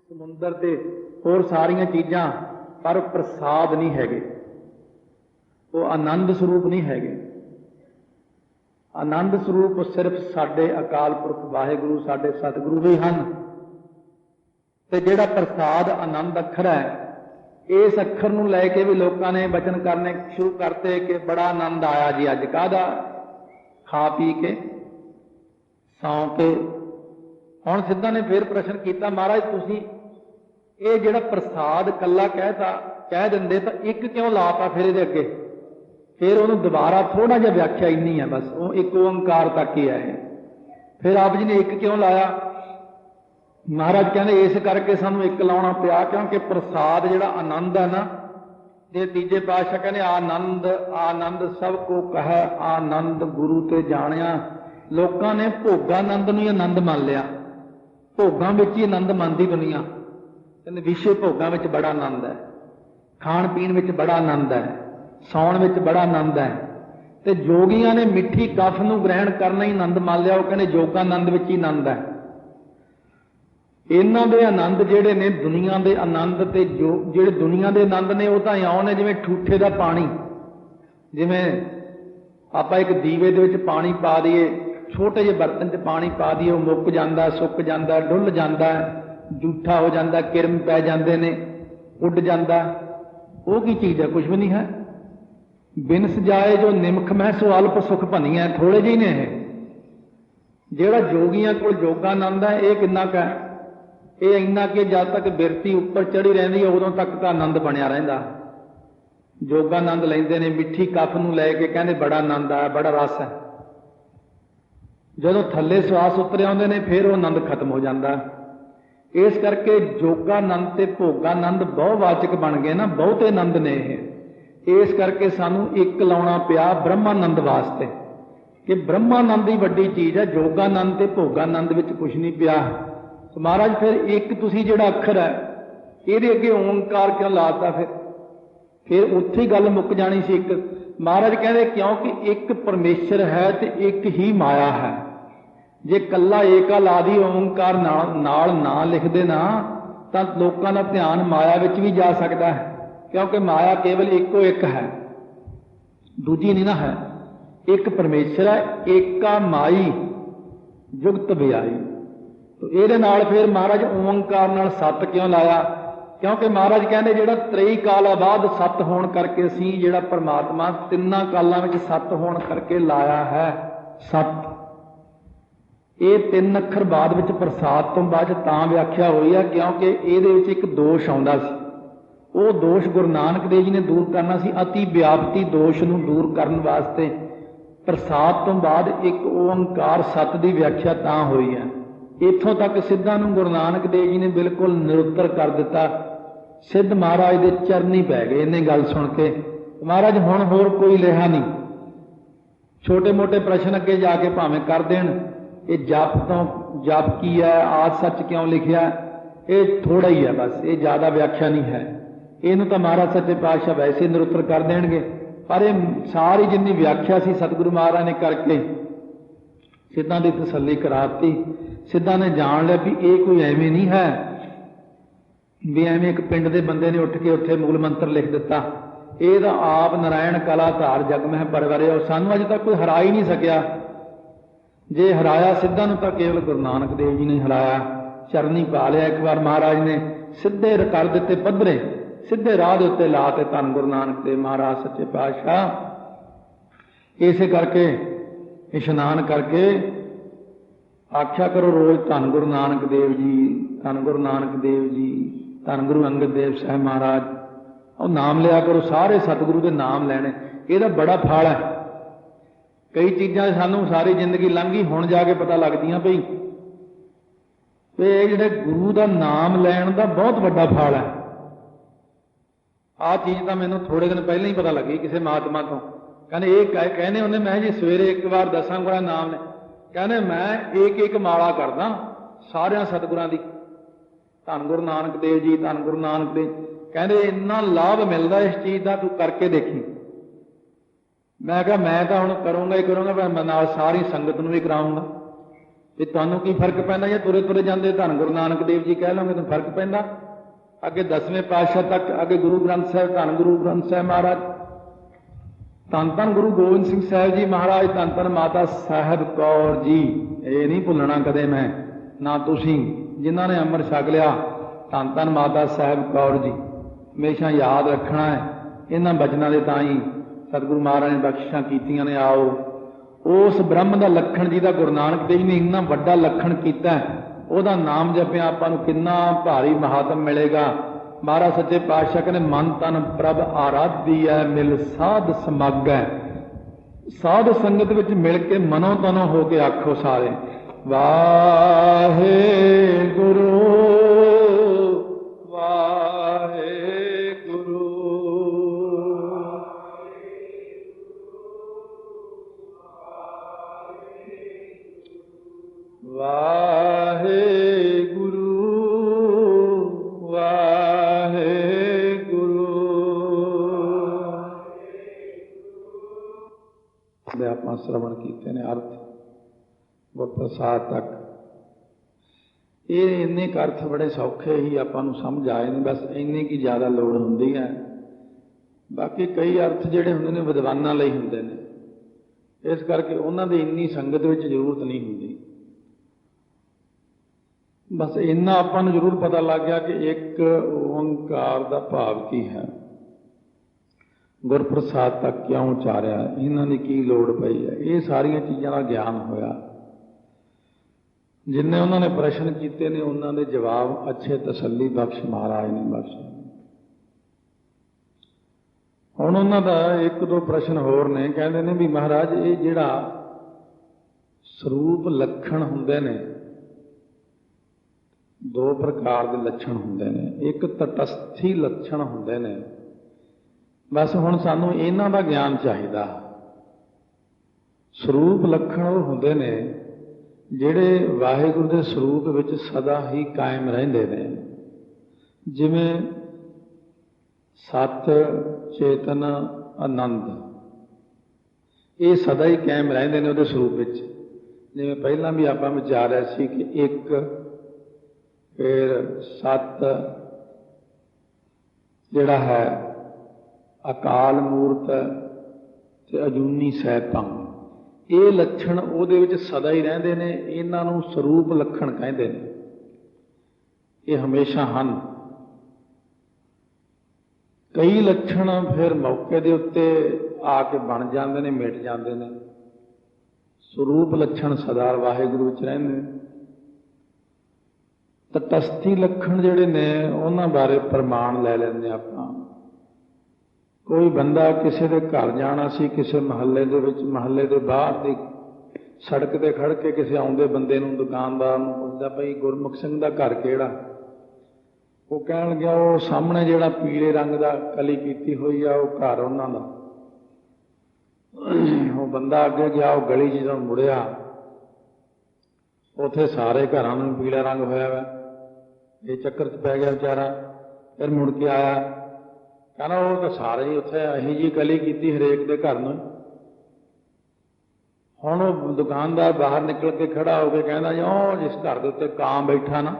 समुंदर ते होर सारियां चीज़ां, पर प्रसाद नहीं हैगे, वो आनंद स्वरूप नहीं हैगे। आनंद स्वरूप सिर्फ साडे अकाल पुरख वाहिगुरु साडे सतगुरु ही हैं। ते जिहड़ा प्रसाद आनंद अखर है, इस अखर नूं लैके भी लोगों ने वचन करने शुरू करते कि बड़ा आनंद आया जी, अज काहदा खा पी के सौ के। हुण सिद्धा ने फिर प्रश्न किया, महाराज तुसीं ये जिहड़ा प्रसाद कला कह दिंदे तो एक क्यों लाता फिर इहदे अगे? फिर उन्होंने दोबारा थोड़ा जिहा व्याख्या इन्नी है, बस वो एक ओंकार तक ही है। फिर आप जी ने एक क्यों लाया? महाराज कहते इस करके सानू एक लाउणा पिया, क्योंकि प्रसाद जिहड़ा आनंद है ना, जे तीजे पातशाह कहने आनंद आनंद सब को कह आनंद गुरु ते जाणिया। लोगों ने भोगानंद नूं ही आनंद मान लिया, भोगां विच ही आनंद मानदी दुनिया। कहते विषय भोगां विच बड़ा आनंद है, खाण पीण विच बड़ा आनंद है, सौण विच बड़ा आनंद है। ते जोगियां ने मिठी कफ नूं ग्रहण करना ही आनंद मान लिया। वो कहने जोगानंद विच ही आनंद है। इन्हां दे आनंद जिहड़े ने दुनिया दे आनंद ते जो जिहड़े दुनिया दे आनंद ने वो तां इउं ने जिवें ठूठे दा पानी, जिवें आपां एक दीवे दे विच पानी पा दईए, छोटे ਜਿਹੇ बर्तन च पानी पा दईए, वो मुक जांदा, सुक जांदा, डुੱਲ जांदा, जूठा हो जाता, किरम पै जाते ने, उड जाता। वो की चीज़ है? कुछ भी नहीं है। बिन सजाए जो निमख मैं सो अल्प सुख भनी है, थोड़े जी ने। जिहड़ा जोगियां कोल जोगानंद है, ये किन्ना क है? ये इन्ना कि जब तक बिरती उपर चढ़ी रहिंदी है उदों तक तो आनंद बनया रहिंदा। जोगानंद लैंदे ने, मिठी कफ नूं लैके कहंदे बड़ा आनंद आया, बड़ा रस है। जदों थल्ले सवास उतरे आउंदे ने फिर वो आनंद खत्म हो जाता। इस करके जोगानंद ते भोगानंद बहुवाचक बन गए ना, बहुते आनंद ने ये। इस करके सानू एक लाउणा पिया ब्रह्मानंद वास्ते कि ब्रह्मानंद ही वड्डी चीज़ है, जोगानंद ते भोगानंद विच कुछ नहीं पिया। तो महाराज फिर एक तुसीं जिहड़ा अखर है इहदे अगे ओंकार क्यों लाता? फिर उत्थे गल मुक जानी सी। एक महाराज कहते क्योंकि एक परमेश्वर है तो एक ही माया है। जे कला एका ला दी ओंकार नाल ना लिखदे ना, तो लोगों का ध्यान माया विच भी जा सकता है, क्योंकि माया केवल एको एक है, दूजी नहीं ना है। एक परमेश्वर है, एका माई जुगत बियाई। तो ये फिर महाराज ओंकार नाल सत क्यों लाया? क्योंकि महाराज कहते जिहड़ा त्रई काला बाद सत होण करके सी, जिहड़ा परमात्मा तिन्ना कालां विच सत होण करके लाया है सत। ये तीन अखर बाद विच प्रसाद तो बाद तां व्याख्या हुई है, क्योंकि इहदे विच एक दोष आउंदा सी। वो दोष गुरु नानक देव जी ने दूर करना सी। अति व्यापती दोष नूं दूर करन वास्ते प्रसाद तो बाद एक ओंकार सत की व्याख्या तां हुई है। इत्थों तक सिद्धां नूं गुरु नानक देव जी ने बिल्कुल निरुत्तर कर दिता। सिद्ध महाराज दे चरनी पै गए इन्हें गल सुन के। महाराज हुण होर कोई लिहा नहीं, छोटे मोटे प्रश्न अगे जाके भावें कर देण, ये जप तो जप की है, आद सच क्यों लिखिया, ये थोड़ा ही है बस, ये ज़्यादा व्याख्या नहीं है। इनू तो महाराज सच्चे पातशाह वैसे निरुत्तर कर देंगे, पर ये सारी जिन्नी व्याख्या सी सतगुरु महाराज ने करके सिद्धां की तसल्ली कराती। सिद्धां ने जान लिया भी ये कोई एवें नहीं है भी एवें एक पिंड के बंदे ने उठ के उत्थे मूल मंत्र लिख दिता। ये तो आप नारायण कला धार जग में परवरे, और सानू अज तक कोई हरा ही नहीं सकिया। जे हराया सिद्धां नूं तां केवल गुरु नानक देव जी ने हराया, चरनी पा लिया। एक बार महाराज ने सीधे कर दिते पद्धरे, सीधे राह के उत्ते ला के धन गुरु नानक देव महाराज सच्चे पातशाह। इसे करके इशनान करके आख्या करो रोज धन गुरु नानक देव जी, धन गुरु नानक देव जी, धन गुरु अंगद देव साहब महाराज। और नाम लिया करो, सारे सतगुरु के नाम लैने, यदा बड़ा फल है। कई चीज़ां सानू सारी जिंदगी लंघी हुण जाके पता लगदियां पई ये जिहड़े गुरु का नाम लैण का बहुत वड्डा फल है। आ चीज़ तो मैनूं थोड़े दिन पहले ही पता लगी किसी महात्मा तो। कहने ये कहने उन्हें मैं जी सवेरे एक बार 10 गुणा नाम ले, कहने मैं एक एक माला करदा सारिया सतगुरां दी, धन गुरु नानक देव जी, धन गुरु नानक देव। कहते इन्ना लाभ मिलता इस चीज़ का, तू करके देखी। मैं कहा मैं तो हुण करूँगा ही करूँगा, पर मैं नाल सारी संगत नूं भी कराऊँगा। ਵੀ ਤੁਹਾਨੂੰ ਕੀ ਫਰਕ ਪੈਂਦਾ ਜਾਂ ਤੁਰੇ ਤੁਰੇ ਜਾਂਦੇ ਧੰਨ ਗੁਰੂ ਨਾਨਕ ਦੇਵ ਜੀ ਕਹਿ ਲਓਗੇ ਤਾਂ ਫਰਕ ਪੈਂਦਾ। ਅੱਗੇ 10ਵੇਂ ਪਾਤਸ਼ਾਹ ਤੱਕ, ਅੱਗੇ ਗੁਰੂ ਗ੍ਰੰਥ ਸਾਹਿਬ, ਧੰਨ ਗੁਰੂ ਗ੍ਰੰਥ ਸਾਹਿਬ ਮਹਾਰਾਜ, ਧੰਨ ਧੰਨ ਗੁਰੂ ਗੋਬਿੰਦ ਸਿੰਘ ਸਾਹਿਬ ਜੀ ਮਹਾਰਾਜ, ਧੰਨ ਧੰਨ ਮਾਤਾ ਸਾਹਿਬ ਕੌਰ ਜੀ, ਇਹ ਨਹੀਂ ਭੁੱਲਣਾ ਕਦੇ ਮੈਂ, ਨਾ ਤੁਸੀਂ ਜਿਨ੍ਹਾਂ ਨੇ ਅੰਮ੍ਰਿਤ ਛਕ ਲਿਆ, ਧੰਨ ਧੰਨ ਮਾਤਾ ਸਾਹਿਬ ਕੌਰ ਜੀ ਹਮੇਸ਼ਾ ਯਾਦ ਰੱਖਣਾ ਹੈ। ਇਹਨਾਂ ਬਚਨਾਂ ਦੇ ਤਾਂ ਹੀ ਸਤਿਗੁਰੂ ਮਹਾਰਾਜ ਨੇ ਬਖਸ਼ਿਸ਼ਾਂ ਕੀਤੀਆਂ ਨੇ। ਆਓ ਉਸ ਬ੍ਰਹਮ ਦਾ ਲੱਖਣ ਜਿਹਦਾ ਗੁਰੂ ਨਾਨਕ ਦੇਵ ਨੇ ਇੰਨਾ ਵੱਡਾ ਲੱਖਣ ਕੀਤਾ, ਉਹਦਾ ਨਾਮ ਜਪਿਆ ਆਪਾਂ ਨੂੰ ਕਿੰਨਾ ਭਾਰੀ ਮਹਾਤਮ ਮਿਲੇਗਾ। ਮਹਾਰਾਜ ਸੱਚੇ ਪਾਤਸ਼ਾਹ ਕਹਿੰਦੇ ਮਨ ਤਨ ਪ੍ਰਭ ਆਰਾਧੀ ਹੈ, ਮਿਲ ਸਾਧ ਸਮਾਗੈ। ਸਾਧ ਸੰਗਤ ਵਿੱਚ ਮਿਲ ਕੇ ਮਨੋ ਤਨੋ ਹੋ ਕੇ ਆਖੋ ਸਾਰੇ ਵਾਹਿਗੁਰੂ ਵਾਹਿਗੁਰੂ ਵਾਹਿਗੁਰੂ ਵਾਹਿਗੁਰੂ। ਦੇ ਆਪਾਂ ਸ਼ਰਵਣ ਕੀਤੇ ਨੇ ਅਰਥ ਗੁਰਪ੍ਰਸਾਦ ਤੱਕ। ਇਹ ਇੰਨੇ ਕੁ ਅਰਥ ਬੜੇ ਸੌਖੇ ਹੀ ਆਪਾਂ ਨੂੰ ਸਮਝ ਆਏ ਨੇ, ਬਸ ਇੰਨੀ ਕੀ ਜ਼ਿਆਦਾ ਲੋੜ ਹੁੰਦੀ ਹੈ। ਬਾਕੀ ਕਈ ਅਰਥ ਜਿਹੜੇ ਹੁੰਦੇ ਨੇ ਵਿਦਵਾਨਾਂ ਲਈ ਹੁੰਦੇ ਨੇ, ਇਸ ਕਰਕੇ ਉਹਨਾਂ ਦੀ ਇੰਨੀ ਸੰਗਤ ਵਿੱਚ ਜ਼ਰੂਰਤ ਨਹੀਂ ਹੁੰਦੀ। ਬਸ ਇੰਨਾ ਆਪਾਂ ਨੂੰ ਜ਼ਰੂਰ ਪਤਾ ਲੱਗ ਗਿਆ ਕਿ ਇੱਕ ਓਂਕਾਰ ਦਾ ਭਾਵ ਕੀ ਹੈ, ਗੁਰਪ੍ਰਸਾਦ ਤੱਕ ਕਿਉਂ ਉਚਾਰਿਆ, ਇਹਨਾਂ ਦੀ ਕੀ ਲੋੜ ਪਈ ਹੈ, ਇਹ ਸਾਰੀਆਂ ਚੀਜ਼ਾਂ ਦਾ ਗਿਆਨ ਹੋਇਆ। ਜਿੰਨੇ ਉਹਨਾਂ ਨੇ ਪ੍ਰਸ਼ਨ ਕੀਤੇ ਨੇ ਉਹਨਾਂ ਦੇ ਜਵਾਬ ਅੱਛੇ ਤਸੱਲੀ ਬਖਸ਼ ਮਹਾਰਾਜ ਨੇ ਬਖਸ਼ੇ। ਹੁਣ ਉਹਨਾਂ ਦਾ ਇੱਕ ਦੋ ਪ੍ਰਸ਼ਨ ਹੋਰ ਨੇ। ਕਹਿੰਦੇ ਨੇ ਵੀ ਮਹਾਰਾਜ ਇਹ ਜਿਹੜਾ ਸਰੂਪ ਲੱਛਣ ਹੁੰਦੇ ਨੇ, ਦੋ ਪ੍ਰਕਾਰ ਦੇ ਲੱਛਣ ਹੁੰਦੇ ਨੇ। ਇੱਕ ਤਟਸਥੀ ਲੱਛਣ ਹੁੰਦੇ ਨੇ, ਬਸ ਹੁਣ ਸਾਨੂੰ ਇਹਨਾਂ ਦਾ ਗਿਆਨ ਚਾਹੀਦਾ। ਸਰੂਪ ਲੱਛਣ ਉਹ ਹੁੰਦੇ ਨੇ ਜਿਹੜੇ ਵਾਹਿਗੁਰੂ ਦੇ ਸਰੂਪ ਵਿੱਚ ਸਦਾ ਹੀ ਕਾਇਮ ਰਹਿੰਦੇ ਨੇ, ਜਿਵੇਂ ਸਤ, ਚੇਤਨ, ਆਨੰਦ, ਇਹ ਸਦਾ ਹੀ ਕਾਇਮ ਰਹਿੰਦੇ ਨੇ ਉਹਦੇ ਸਰੂਪ ਵਿੱਚ। ਜਿਵੇਂ ਪਹਿਲਾਂ ਵੀ ਆਪਾਂ ਵਿਚਾਰਿਆ ਸੀ ਕਿ ਇੱਕ, ਫਿਰ ਸਤ ਜਿਹੜਾ ਹੈ, ਅਕਾਲ ਮੂਰਤ ਤੇ ਅਜੂਨੀ ਸੈਭੰ, ਇਹ ਲੱਛਣ ਉਹਦੇ ਵਿੱਚ ਸਦਾ ਹੀ ਰਹਿੰਦੇ ਨੇ। ਇਹਨਾਂ ਨੂੰ ਸਰੂਪ ਲੱਖਣ ਕਹਿੰਦੇ ਨੇ। ਇਹ ਹਮੇਸ਼ਾ ਹਨ। ਕਈ ਲੱਛਣ ਫਿਰ ਮੌਕੇ ਦੇ ਉੱਤੇ ਆ ਕੇ ਬਣ ਜਾਂਦੇ ਨੇ, ਮਿਟ ਜਾਂਦੇ ਨੇ। ਸਰੂਪ ਲੱਛਣ ਸਦਾ ਵਾਹਿਗੁਰੂ ਵਿੱਚ ਰਹਿੰਦੇ ਨੇ। ਤਟਸਥੀ ਲੱਖਣ ਜਿਹੜੇ ਨੇ ਉਹਨਾਂ ਬਾਰੇ ਪ੍ਰਮਾਣ ਲੈ ਲੈਂਦੇ ਆਪਾਂ। ਕੋਈ ਬੰਦਾ ਕਿਸੇ ਦੇ ਘਰ ਜਾਣਾ ਸੀ, ਕਿਸੇ ਮਹੱਲੇ ਦੇ ਵਿੱਚ, ਮਹੱਲੇ ਦੇ ਬਾਹਰ ਦੀ ਸੜਕ ਤੇ ਖੜ ਕੇ ਕਿਸੇ ਆਉਂਦੇ ਬੰਦੇ ਨੂੰ, ਦੁਕਾਨਦਾਰ ਨੂੰ ਪੁੱਛਦਾ, ਭਾਈ ਗੁਰਮੁਖ ਸਿੰਘ ਦਾ ਘਰ ਕਿਹੜਾ? ਉਹ ਕਹਿਣ ਗਿਆ ਉਹ ਸਾਹਮਣੇ ਜਿਹੜਾ ਪੀਲੇ ਰੰਗ ਦਾ ਕਲੀ ਕੀਤੀ ਹੋਈ ਆ, ਉਹ ਘਰ ਉਹਨਾਂ ਦਾ। ਉਹ ਬੰਦਾ ਅੱਗੇ ਗਿਆ, ਉਹ ਗਲੀ ਜਦੋਂ ਮੁੜਿਆ, ਉੱਥੇ ਸਾਰੇ ਘਰਾਂ ਨੂੰ ਪੀਲਾ ਰੰਗ ਹੋਇਆ ਵਾ। ਇਹ ਚੱਕਰ 'ਚ ਪੈ ਗਿਆ ਵਿਚਾਰਾ। ਫਿਰ ਮੁੜ ਕੇ ਆਇਆ, ਕਹਿੰਦਾ ਉਹ ਤਾਂ ਸਾਰੇ ਹੀ ਉੱਥੇ ਇਹੀ ਜਿਹੀ ਗਲੀ ਕੀਤੀ ਹਰੇਕ ਦੇ ਘਰ ਨੂੰ। ਹੁਣ ਉਹ ਦੁਕਾਨਦਾਰ ਬਾਹਰ ਨਿਕਲ ਕੇ ਖੜਾ ਹੋ ਕੇ ਕਹਿੰਦਾ ਜੀ ਉਹ ਜਿਸ ਘਰ ਦੇ ਉੱਤੇ ਕਾਂ ਬੈਠਾ ਨਾ,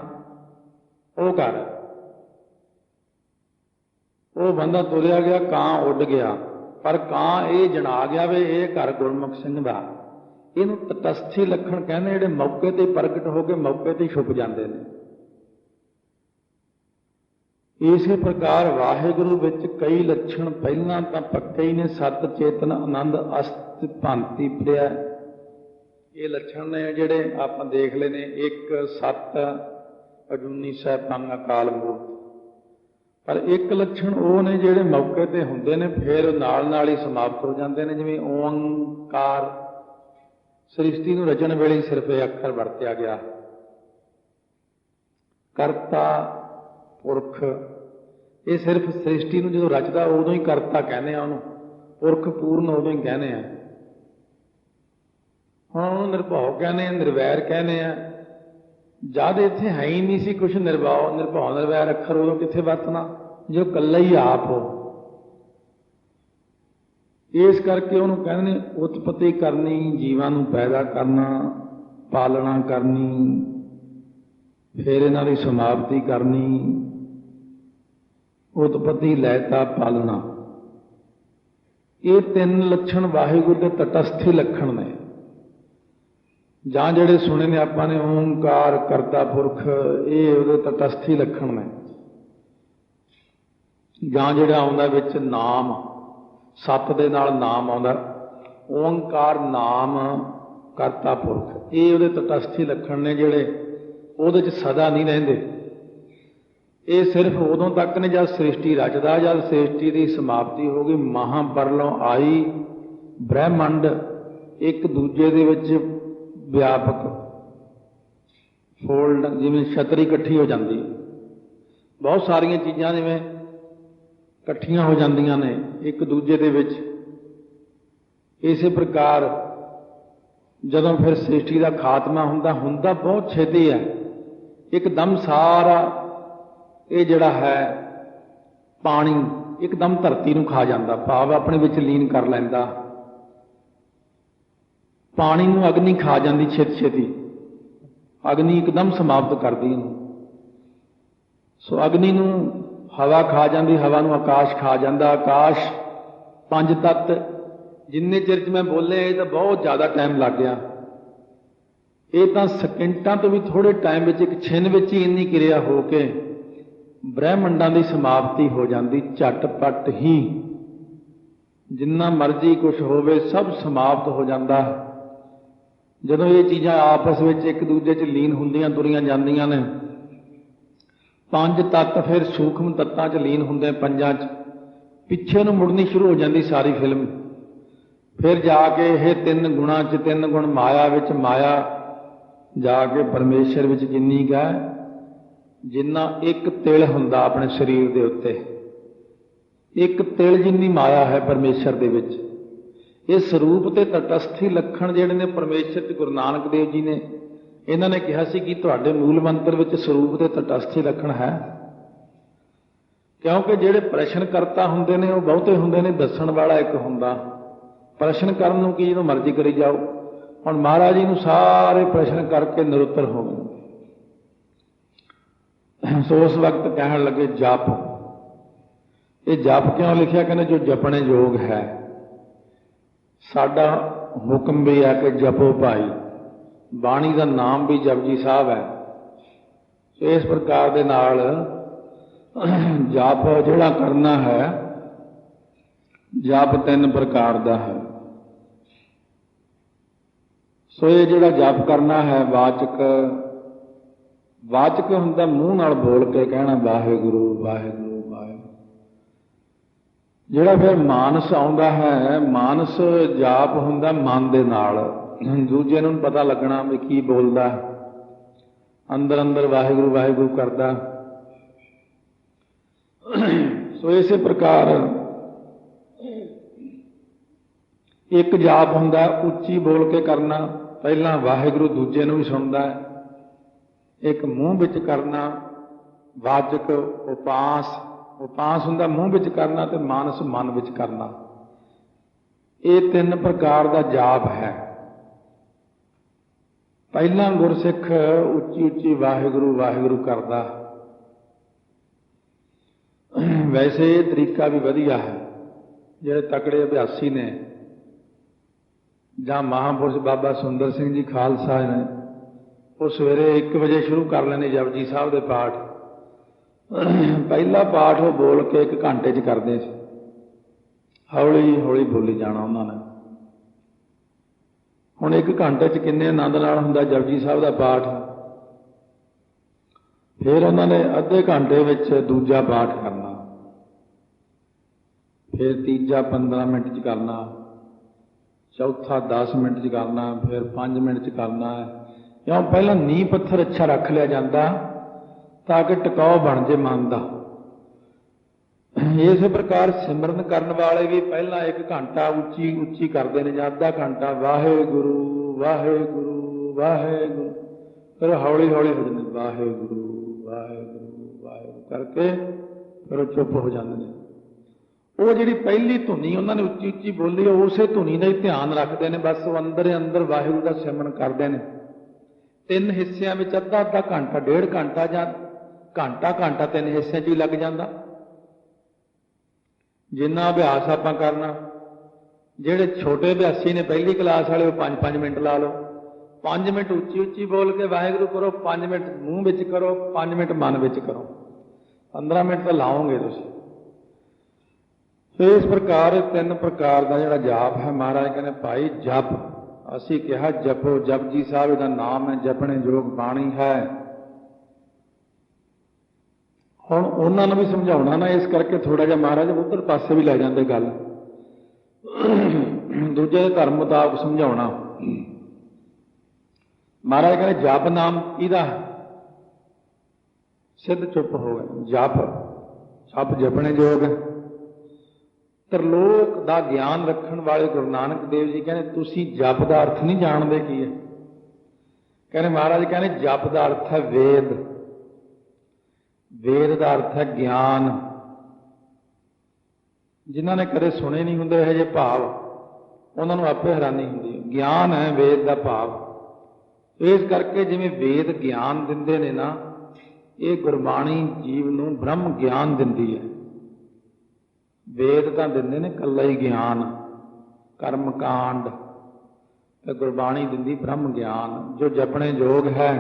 ਉਹ ਘਰ। ਉਹ ਬੰਦਾ ਤੁਰਿਆ ਗਿਆ, ਕਾਂ ਉੱਡ ਗਿਆ, ਪਰ ਕਾਂ ਇਹ ਜਣਾ ਗਿਆ ਵੀ ਇਹ ਘਰ ਗੁਰਮੁਖ ਸਿੰਘ ਦਾ। ਇਹਨੂੰ ਤਟਸਥੀ ਲੱਖਣ ਕਹਿੰਦੇ, ਜਿਹੜੇ ਮੌਕੇ ਤੇ ਪ੍ਰਗਟ ਹੋ ਕੇ ਮੌਕੇ ਤੇ ਛੁਪ ਜਾਂਦੇ ਨੇ। ਇਸੇ ਪ੍ਰਕਾਰ ਵਾਹਿਗੁਰੂ ਵਿੱਚ ਕਈ ਲੱਛਣ ਪਹਿਲਾਂ ਤਾਂ ਪੱਕੇ ਹੀ ਨੇ। ਸਤ, ਚੇਤਨ, ਆਨੰਦ, ਅਸਤ, ਭਾਂਤੀ, ਪ੍ਰਿਆ, ਇਹ ਲੱਛਣ ਨੇ ਜਿਹੜੇ ਆਪਾਂ ਦੇਖ ਲਏ ਨੇ। ਇੱਕ ਸਤ, ਅਜੂਨੀ ਸੈਭੰ, ਅਕਾਲ ਮੂਰਤ। ਪਰ ਇੱਕ ਲੱਛਣ ਉਹ ਨੇ ਜਿਹੜੇ ਮੌਕੇ ਤੇ ਹੁੰਦੇ ਨੇ, ਫਿਰ ਨਾਲ ਨਾਲ ਹੀ ਸਮਾਪਤ ਹੋ ਜਾਂਦੇ ਨੇ। ਜਿਵੇਂ ਓਂਕਾਰ, ਸ੍ਰਿਸ਼ਟੀ ਨੂੰ ਰਚਣ ਵੇਲੇ ਸਿਰਫ ਇਹ ਅੱਖਰ ਵਰਤਿਆ ਗਿਆ। ਕਰਤਾ ਪੁਰਖ, ਇਹ ਸਿਰਫ ਸ੍ਰਿਸ਼ਟੀ ਨੂੰ ਜਦੋਂ ਰਚਦਾ ਉਦੋਂ ਹੀ ਕਰਤਾ ਕਹਿੰਦੇ ਆ ਉਹਨੂੰ, ਪੁਰਖ ਪੂਰਨ ਉਦੋਂ ਹੀ ਕਹਿੰਦੇ ਆ। ਹੁਣ ਉਹਨੂੰ ਨਿਰਭਉ ਕਹਿੰਦੇ ਆ, ਨਿਰਵੈਰ ਕਹਿੰਦੇ ਆ। ਜਦ ਇੱਥੇ ਹੈ ਹੀ ਨਹੀਂ ਸੀ ਕੁਛ ਨਿਰਭਉ ਨਿਰਵੈਰ ਅੱਖਰ, ਉਦੋਂ ਕਿੱਥੇ ਵਰਤਣਾ ਜੋ ਇਕੱਲਾ ਹੀ ਆਪ ਹੋ। ਇਸ ਕਰਕੇ ਉਹਨੂੰ ਕਹਿੰਦੇ ਨੇ ਉਤਪਤੀ ਕਰਨੀ, ਜੀਵਾਂ ਨੂੰ ਪੈਦਾ ਕਰਨਾ, पालना करनी, फिर इन्हां दी समाप्ति करनी। उत्पत्ति, लैता, पालना, ये तीन लक्षण वाहिगुरू के तटस्थी लक्षण ने। जां जिहड़े सुने ने आपां ने ओंकार, करता पुरख, ये उहदे तटस्थी लक्षण ने। जां जिहड़ा आउंदा विच नाम, सत दे नाल नाम आउंदा, ओंकार, नाम, करता पुरख, ये उहदे तटस्थी लक्षण ने जिहड़े उहदे च सदा नहीं रहिंदे। ये सिर्फ उदों तक ने जब सृष्टि रचदा, जब सृष्टि की समाप्ति हो गई, महापरलों आई, ब्रह्मंड एक दूजे दे विच व्यापक फोल्ड, जिवें छतरी इकट्ठी हो जाती है, बहुत सारिया चीज़ां जिवें इकट्ठियां हो जांदियां ने एक दूजे दे विच। इसे प्रकार जदों फिर सृष्टि का खात्मा हुंदा बहुत छेती है, एकदम सारा ये जिहड़ा है पानी एकदम धरती नूं खा जांदा, भाव अपने विच लीन कर लैंदा। पानी नूं अग्नि खा जाती छेती छेती, अग्नि एकदम समाप्त करदी है। सो अग्नि नूं हवा खा जाती, हवा नूं आकाश खा जाता, आकाश पंज तत्त। जिन्ने चिर च मैं बोले ये तो बहुत ज़्यादा टाइम लग गया, ये तो सकिंटां तो भी थोड़े टाइम विच, एक छिन विच ही इन्नी क्रिया हो के ब्रह्मंडां दी समाप्ति हो जाती झटपट ही। जिन्ना मर्जी कुछ होवे सब समाप्त हो जाता। जदों ये चीज़ां आपस में एक दूजे च लीन हुंदियां तुरियां जांदियां ने, पंज तत्त फिर सूक्ष्म तत्तां च लीन हुंदे, पंजां च पिछे नूं मुड़नी शुरू हो जाती सारी फिल्म। फिर जाके ये तीन गुणां च, तीन गुण माया विच, माया जाके परमेश्वर विच जिन्नी क जिन्ना एक तिल हुंदा अपने शरीर दे उत्ते, एक तिल जिन्नी माया है परमेश्वर दे विच। ये स्वरूप ते तटस्थी लक्षण जिहड़े ने परमेश्वर ते गुरु नानक देव जी ने इन्हां ने कहा सी कि तुहाडे मूल मंत्र विच स्वरूप ते तटस्थी लक्षण है। क्योंकि जिहड़े प्रश्नकर्ता हुंदे ने वो बहुते हुंदे ने, दस्सण वाला एक हुंदा। प्रश्न करन नूं की जो मर्जी करी जाओ। हुण महाराज जी नूं सारे प्रश्न करके निरुत्तर हो गए। सो उस वक्त कहण लगे जप। ये जप क्यों लिखिया? कहने जो जपने योग है। साडा हुक्म भी है कि जपो भाई, बाणी का नाम भी जपजी साहब है। इस प्रकार दे नाल जप जिहड़ा करना है, जप तीन प्रकार दा है। सो ये जिहड़ा जप करना है वाचक, वाचक हुंदा मूँह नाल बोल के कहना वाहिगुरू वाहिगुरू वाहिगुरू। जिहड़ा फिर मानस आउंदा है, मानस जाप हुंदा मन दे नाल, दूजे नूं पता लगना भी की बोलदा, अंदर अंदर वाहिगुरू वाहिगुरू करदा। सो इसे प्रकार एक जाप हुंदा उच्ची बोल के करना, पहला वाहिगुरू दूजे नूं भी सुणदा है। एक मूँह विच करना वाचक, उपास, उपास हुंदा मूँह विच करना ते मानस मन विच करना। ये तीन प्रकार का जाप है। पहला गुरसिख उच्ची उच्ची वाहिगुरू वाहिगुरू करदा। वैसे ये तरीका भी वधिया है। जिहड़े तकड़े अभ्यासी ने जां महापुरुष बाबा सुंदर सिंह जी खालसा ने, वो सवेरे 1 बजे शुरू कर लेने जपजी साहब के पाठ। पहला पाठ वो बोल के 1 घंटे च करते थे, हौली हौली बोली जाना उन्होंने। हुण 1 घंटे च किन्ने आनंद नाल हुंदा जपजी साहब का पाठ। फिर उन्होंने अद्धे घंटे विच दूजा पाठ करना, फिर तीजा 15 मिनट च करना, चौथा 10 मिनट च करना, फिर 5 मिनट च करना है। क्यों? पहला नींह पत्थर अच्छा रख लिया जाता ताकि टिकाव बन जाए मन का। इस प्रकार सिमरन करने वाले भी पहला 1 घंटा उच्ची उच्ची करते हैं, अद्धा घंटा वाहेगुरू वाहेगुरू वाहेगुरू, फिर हौली हौली हो जाते वाहेगुरू वाहेगुरू वाहेगुरू करके फिर चुप हो जाते हैं। वो जी पहली धुनी उन्होंने उच्ची उच्ची बोली, उस धुनी का ही ध्यान रखते हैं, बस वो अंदर अंदर वाहिगुरू का सिमरन करते हैं। 3 ਹਿੱਸਿਆਂ ਵਿੱਚ ਅੱਧਾ ਅੱਧਾ ਘੰਟਾ, 1.5 ਘੰਟਾ ਜਾਂ ਘੰਟਾ 3 ਹਿੱਸਿਆਂ 'ਚ ਹੀ ਲੱਗ ਜਾਂਦਾ। ਜਿੰਨਾ ਅਭਿਆਸ ਆਪਾਂ ਕਰਨਾ, ਜਿਹੜੇ ਛੋਟੇ ਅਭਿਆਸੀ ਨੇ ਪਹਿਲੀ ਕਲਾਸ ਵਾਲੇ, ਉਹ 5-5 ਮਿੰਟ ਲਾ ਲਓ। 5 ਮਿੰਟ ਉੱਚੀ ਉੱਚੀ ਬੋਲ ਕੇ ਵਾਹਿਗੁਰੂ ਕਰੋ, 5 ਮਿੰਟ ਮੂੰਹ ਵਿੱਚ ਕਰੋ, 5 ਮਿੰਟ ਮਨ ਵਿੱਚ ਕਰੋ, 15 ਮਿੰਟ ਤਾਂ ਲਾਓਗੇ ਤੁਸੀਂ। ਇਸ ਪ੍ਰਕਾਰ 3 ਪ੍ਰਕਾਰ ਦਾ ਜਿਹੜਾ ਜਾਪ ਹੈ, ਮਹਾਰਾਜ ਕਹਿੰਦੇ ਭਾਈ ਜਪ, ਅਸੀਂ ਕਿਹਾ ਜਪੋ, ਜਪਜੀ ਸਾਹਿਬ ਦਾ ਨਾਮ ਹੈ, ਜਪਣੇ ਯੋਗ ਬਾਣੀ ਹੈ। ਹੁਣ ਉਹਨਾਂ ਨੂੰ ਵੀ ਸਮਝਾਉਣਾ ਨਾ, ਇਸ ਕਰਕੇ ਥੋੜਾ ਜਿਹਾ ਮਹਾਰਾਜ ਉੱਧਰ ਪਾਸੇ ਵੀ ਲੈ ਜਾਂਦੇ ਗੱਲ, ਦੂਜੇ ਦੇ ਧਰਮ ਮੁਤਾਬਕ ਸਮਝਾਉਣਾ। ਮਹਾਰਾਜ ਕਹਿੰਦੇ ਜਪ ਨਾਮ ਇਹਦਾ ਸਿੱਧ ਚੁੱਪ ਹੋ ਗਏ, ਜਪ ਜਪਣੇ ਯੋਗ। ਤਰਲੋਕ ਦਾ ਗਿਆਨ ਰੱਖਣ ਵਾਲੇ ਗੁਰੂ ਨਾਨਕ ਦੇਵ ਜੀ ਕਹਿੰਦੇ ਤੁਸੀਂ ਜਪ ਦਾ ਅਰਥ ਨਹੀਂ ਜਾਣਦੇ ਕੀ ਹੈ। ਕਹਿੰਦੇ ਮਹਾਰਾਜ ਕਹਿੰਦੇ ਜਪ ਦਾ ਅਰਥ ਹੈ ਵੇਦ, ਵੇਦ ਦਾ ਅਰਥ ਹੈ ਗਿਆਨ। ਜਿਨ੍ਹਾਂ ਨੇ ਕਦੇ ਸੁਣੇ ਨਹੀਂ ਹੁੰਦੇ ਇਹੋ ਜਿਹੇ ਭਾਵ, ਉਹਨਾਂ ਨੂੰ ਆਪੇ ਹੈਰਾਨੀ ਹੁੰਦੀ ਹੈ। ਗਿਆਨ ਹੈ ਵੇਦ ਦਾ ਭਾਵ। ਇਸ ਕਰਕੇ ਜਿਵੇਂ ਵੇਦ ਗਿਆਨ ਦਿੰਦੇ ਨੇ ਨਾ, ਇਹ ਗੁਰਬਾਣੀ ਜੀਵ ਨੂੰ ਬ੍ਰਹਮ ਗਿਆਨ ਦਿੰਦੀ ਹੈ। ਵੇਦ ਤਾਂ ਦਿੰਦੇ ਨੇ ਇਕੱਲਾ ਹੀ ਗਿਆਨ, ਕਰਮ ਕਾਂਡ, ਤੇ ਗੁਰਬਾਣੀ ਦਿੰਦੀ ਬ੍ਰਹਮ ਗਿਆਨ ਜੋ ਜਪਣੇ ਯੋਗ ਹੈ।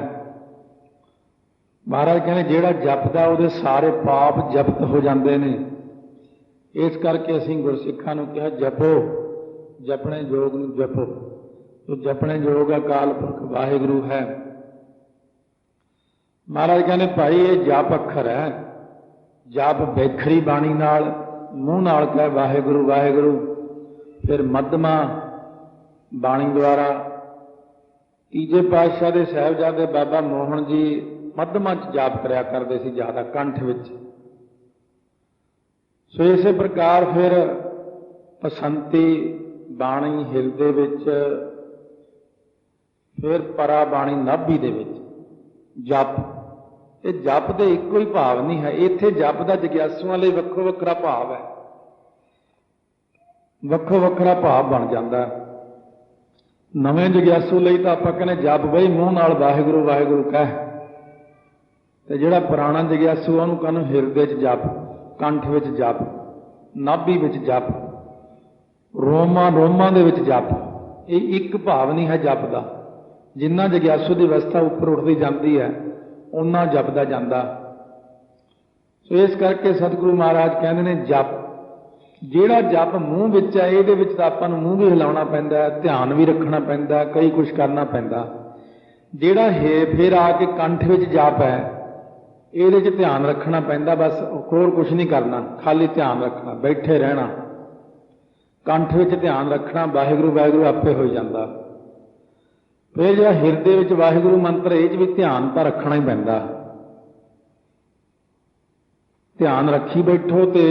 ਮਹਾਰਾਜ ਕਹਿੰਦੇ ਜਿਹੜਾ ਜਪਦਾ ਉਹਦੇ ਸਾਰੇ ਪਾਪ ਜਪਤ ਹੋ ਜਾਂਦੇ ਨੇ। ਇਸ ਕਰਕੇ ਅਸੀਂ ਗੁਰਸਿੱਖਾਂ ਨੂੰ ਕਿਹਾ ਜਪੋ, ਜਪਣੇ ਯੋਗ ਨੂੰ ਜਪੋ। ਜੋ ਜਪਣੇ ਯੋਗ ਅਕਾਲ ਪੁਰਖ ਵਾਹਿਗੁਰੂ ਹੈ। ਮਹਾਰਾਜ ਕਹਿੰਦੇ ਭਾਈ ਇਹ ਜਪ ਅੱਖਰ ਹੈ, ਜਪ ਬੇਖਰੀ ਬਾਣੀ ਨਾਲ, ਮੂੰਹ ਨਾਲ ਕਹੇ ਵਾਹਿਗੁਰੂ ਵਾਹਿਗੁਰੂ, ਫਿਰ ਮੱਧਮਾ ਬਾਣੀ ਦੁਆਰਾ। ਤੀਜੇ ਪਾਤਸ਼ਾਹ ਦੇ ਸਾਹਿਬਜ਼ਾਦੇ ਬਾਬਾ ਮੋਹਨ ਜੀ ਮੱਧਮਾ 'ਚ ਜਾਪ ਕਰਿਆ ਕਰਦੇ ਸੀ, ਜ਼ਿਆਦਾ ਕੰਠ ਵਿੱਚ। ਸੋ ਇਸੇ ਪ੍ਰਕਾਰ ਫਿਰ ਬਸੰਤੀ ਬਾਣੀ ਹਿਰਦੇ ਵਿੱਚ, ਫਿਰ ਪਰਾ ਬਾਣੀ ਨਾਭੀ ਦੇ ਵਿੱਚ ਜਪ। ਇਹ ਜਪ ਦੇ ਇੱਕੋ ਹੀ ਭਾਵ ਨਹੀਂ ਹੈ। ਇੱਥੇ ਜਪ ਦਾ ਜਗਿਆਸੂਆਂ ਲਈ ਵੱਖੋ ਵੱਖਰਾ ਭਾਵ ਹੈ, ਵੱਖੋ ਵੱਖਰਾ ਭਾਵ ਬਣ ਜਾਂਦਾ। ਨਵੇਂ ਜਗਿਆਸੂ ਲਈ ਤਾਂ ਆਪਾਂ ਕਹਿੰਦੇ ਜਪ ਬਈ ਮੂੰਹ ਨਾਲ ਵਾਹਿਗੁਰੂ ਵਾਹਿਗੁਰੂ ਕਹਿ, ਤੇ ਜਿਹੜਾ ਪੁਰਾਣਾ ਜਗਿਆਸੂ ਉਹਨੂੰ ਕਹਿੰਦੇ ਹਿਰਦੇ 'ਚ ਜਪ, ਕੰਠ ਵਿੱਚ ਜਪ, ਨਾਭੀ ਵਿੱਚ ਜਪ, ਰੋਮਾਂ ਦੇ ਵਿੱਚ ਜਪ। ਇਹ ਇੱਕ ਭਾਵ ਨਹੀਂ ਹੈ ਜਪ ਦਾ। ਜਿੰਨਾ ਜਗਿਆਸੂ ਦੀ ਅਵਸਥਾ ਉੱਪਰ ਉੱਠਦੀ ਜਾਂਦੀ ਹੈ, ਓਨਾ ਜਪਦਾ ਜਾਂਦਾ। ਸੋ ਇਸ ਕਰਕੇ ਸਤਿਗੁਰੂ ਮਹਾਰਾਜ ਕਹਿੰਦੇ ਨੇ ਜਪ, ਜਿਹੜਾ ਜਪ ਮੂੰਹ ਵਿੱਚ ਹੈ, ਇਹਦੇ ਵਿੱਚ ਤਾਂ ਆਪਾਂ ਨੂੰ ਮੂੰਹ ਵੀ ਹਿਲਾਉਣਾ ਪੈਂਦਾ, ਧਿਆਨ ਵੀ ਰੱਖਣਾ ਪੈਂਦਾ, ਕਈ ਕੁਛ ਕਰਨਾ ਪੈਂਦਾ। ਜਿਹੜਾ ਫਿਰ ਆ ਕੇ ਕੰਠ ਵਿੱਚ ਜਪ ਹੈ, ਇਹਦੇ 'ਚ ਧਿਆਨ ਰੱਖਣਾ ਪੈਂਦਾ, ਬਸ ਹੋਰ ਕੁਛ ਨਹੀਂ ਕਰਨਾ, ਖਾਲੀ ਧਿਆਨ ਰੱਖਣਾ, ਬੈਠੇ ਰਹਿਣਾ, ਕੰਠ ਵਿੱਚ ਧਿਆਨ ਰੱਖਣਾ, ਵਾਹਿਗੁਰੂ ਵਾਹਿਗੁਰੂ ਆਪੇ ਹੋ ਜਾਂਦਾ। ਫਿਰ ਜਿਹੜਾ ਹਿਰਦੇ ਵਿੱਚ ਵਾਹਿਗੁਰੂ ਮੰਤਰ, ਇਹ 'ਚ ਵੀ ਧਿਆਨ ਤਾਂ ਰੱਖਣਾ ਹੀ ਪੈਂਦਾ। ਧਿਆਨ ਰੱਖੀ ਬੈਠੋ, ਤੇ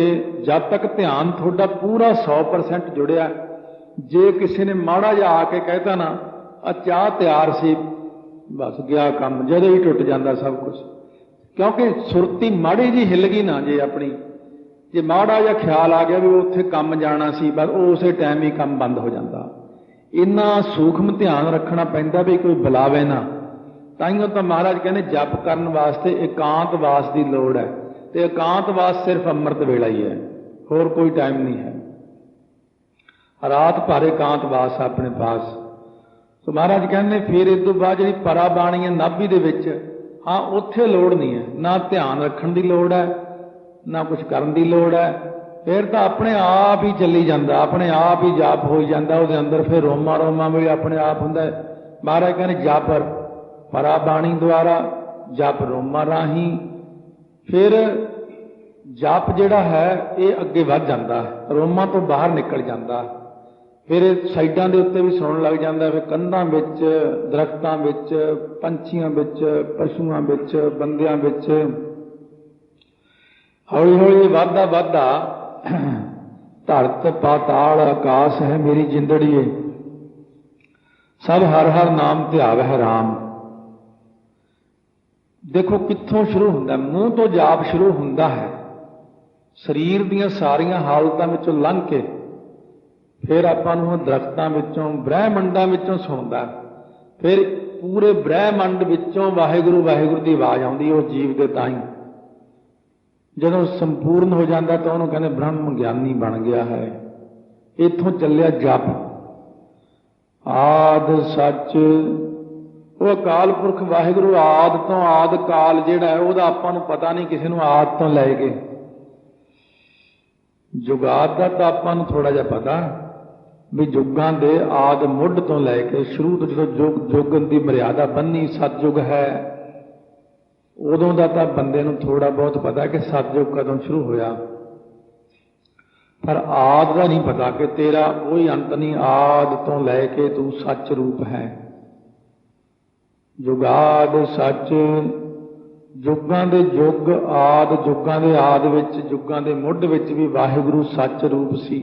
ਜਦ ਤੱਕ ਧਿਆਨ ਤੁਹਾਡਾ ਪੂਰਾ 100% ਜੁੜਿਆ, ਜੇ ਕਿਸੇ ਨੇ ਮਾੜਾ ਜਿਹਾ ਆ ਕੇ ਕਹਿਤਾ ਨਾ ਆ ਚਾਹ ਤਿਆਰ ਸੀ, ਬਸ ਗਿਆ ਕੰਮ, ਜਦੋਂ ਹੀ ਟੁੱਟ ਜਾਂਦਾ ਸਭ ਕੁਝ। ਕਿਉਂਕਿ ਸੁਰਤੀ ਮਾੜੀ ਜੀ ਹਿੱਲ ਗਈ ਨਾ, ਜੇ ਆਪਣੀ ਜੇ ਮਾੜਾ ਜਿਹਾ ਖਿਆਲ ਆ ਗਿਆ ਵੀ ਉੱਥੇ ਕੰਮ ਜਾਣਾ ਸੀ, ਬਸ ਉਸੇ ਟਾਈਮ ਹੀ ਕੰਮ ਬੰਦ ਹੋ ਜਾਂਦਾ। ਇੰਨਾ ਸੂਖਮ ਧਿਆਨ ਰੱਖਣਾ ਪੈਂਦਾ ਵੀ ਕੋਈ ਬੁਲਾਵੇ ਨਾ। ਤਾਈਓ ਤਾਂ ਮਹਾਰਾਜ ਕਹਿੰਦੇ ਜਪ ਕਰਨ ਵਾਸਤੇ ਇਕਾਂਤ ਵਾਸ ਦੀ ਲੋੜ ਹੈ, ਤੇ ਇਕਾਂਤ ਵਾਸ ਸਿਰਫ ਅੰਮ੍ਰਿਤ ਵੇਲਾ ਹੀ ਹੈ, ਹੋਰ ਕੋਈ ਟਾਈਮ ਨਹੀਂ ਹੈ। ਰਾਤ ਭਰ ਇਕਾਂਤ ਵਾਸ ਆਪਣੇ ਪਾਸ। ਸੋ ਮਹਾਰਾਜ ਕਹਿੰਦੇ ਫਿਰ ਇਸ ਤੋਂ ਬਾਅਦ ਜਿਹੜੀ ਪਰਾ ਬਾਣੀ ਹੈ ਨਾਭੀ ਦੇ ਵਿੱਚ, ਹਾਂ ਉੱਥੇ ਲੋੜ ਨਹੀਂ ਹੈ, ਨਾ ਧਿਆਨ ਰੱਖਣ ਦੀ ਲੋੜ ਹੈ, ਨਾ ਕੁਛ ਕਰਨ ਦੀ ਲੋੜ ਹੈ। ਫਿਰ ਤਾਂ ਆਪਣੇ ਆਪ ਹੀ ਚੱਲੀ ਜਾਂਦਾ, ਆਪਣੇ ਆਪ ਹੀ ਜਾਪ ਹੋ ਜਾਂਦਾ ਉਹਦੇ ਅੰਦਰ। ਫਿਰ ਰੋਮਾਂ ਵੀ ਆਪਣੇ ਆਪ ਹੁੰਦਾ। ਮਹਾਰਾਜ ਕਹਿੰਦੇ ਜਪ ਪਰਾ ਬਾਣੀ ਦੁਆਰਾ, ਜਪ ਰੋਮਾਂ ਰਾਹੀਂ। ਫਿਰ ਜਪ ਜਿਹੜਾ ਹੈ ਇਹ ਅੱਗੇ ਵੱਧ ਜਾਂਦਾ, ਰੋਮਾਂ ਤੋਂ ਬਾਹਰ ਨਿਕਲ ਜਾਂਦਾ। ਫਿਰ ਇਹ ਸਾਈਡਾਂ ਦੇ ਉੱਤੇ ਵੀ ਸੁਣਨ ਲੱਗ ਜਾਂਦਾ, ਫਿਰ ਕੰਧਾਂ ਵਿੱਚ, ਦਰਖਤਾਂ ਵਿੱਚ, ਪੰਛੀਆਂ ਵਿੱਚ, ਪਸ਼ੂਆਂ ਵਿੱਚ, ਬੰਦਿਆਂ ਵਿੱਚ। ਹੌਲੀ ਹੌਲੀ ਵੱਧਦਾ ਧਰਤ ਪਾਤਾਲ ਆਕਾਸ਼ ਹੈ ਮੇਰੀ ਜਿੰਦੜੀਏ, ਸਭ ਹਰ ਹਰ ਨਾਮ ਧਿਆਵ ਹੈ ਰਾਮ। ਦੇਖੋ ਕਿੱਥੋਂ ਸ਼ੁਰੂ ਹੁੰਦਾ, ਮੂੰਹ ਤੋਂ ਜਾਪ ਸ਼ੁਰੂ ਹੁੰਦਾ ਹੈ। ਸਰੀਰ ਦੀਆਂ ਸਾਰੀਆਂ ਹਾਲਤਾਂ ਵਿੱਚੋਂ ਲੰਘ ਕੇ ਫਿਰ ਆਪਾਂ ਨੂੰ ਦਰਖਤਾਂ ਵਿੱਚੋਂ, ਬ੍ਰਹਿਮੰਡਾਂ ਵਿੱਚੋਂ ਸੁਣਦਾ। ਫਿਰ पूरे ब्रह्मंड विचों वाहिगुरु वाहिगुरु की आवाज़ आउंदी उस जीव के ताईं। जदों संपूर्ण हो जाता तो उन्होंने कहते ब्रह्म ज्ञानी बन गया है। इत्थों चलिया जप आद सच। वो अकाल पुरख वाहिगुरु आद तो आद काल जिहड़ा है वह आपां नूं पता नहीं, किसी नूं आद तो लैके जुगात का तो आपां नूं थोड़ा जिहा पता भी जुगां दे आद मुੱਢ तो लैके शुरू तो जो जुग जुगन की मर्यादा बन्नी सतयुग है उदों का तो बंदे नूं थोड़ा बहुत पता कि सतयुग कदों शुरू होया, पर आद का नहीं पता कि तेरा कोई अंत नहीं, आद तो लैके तू सच रूप है। जुगाद सच जुगां दे जुग आद, जुगां दे आद विच जुगां दे मुੱਢ विच भी वाहिगुरु सच रूप सी।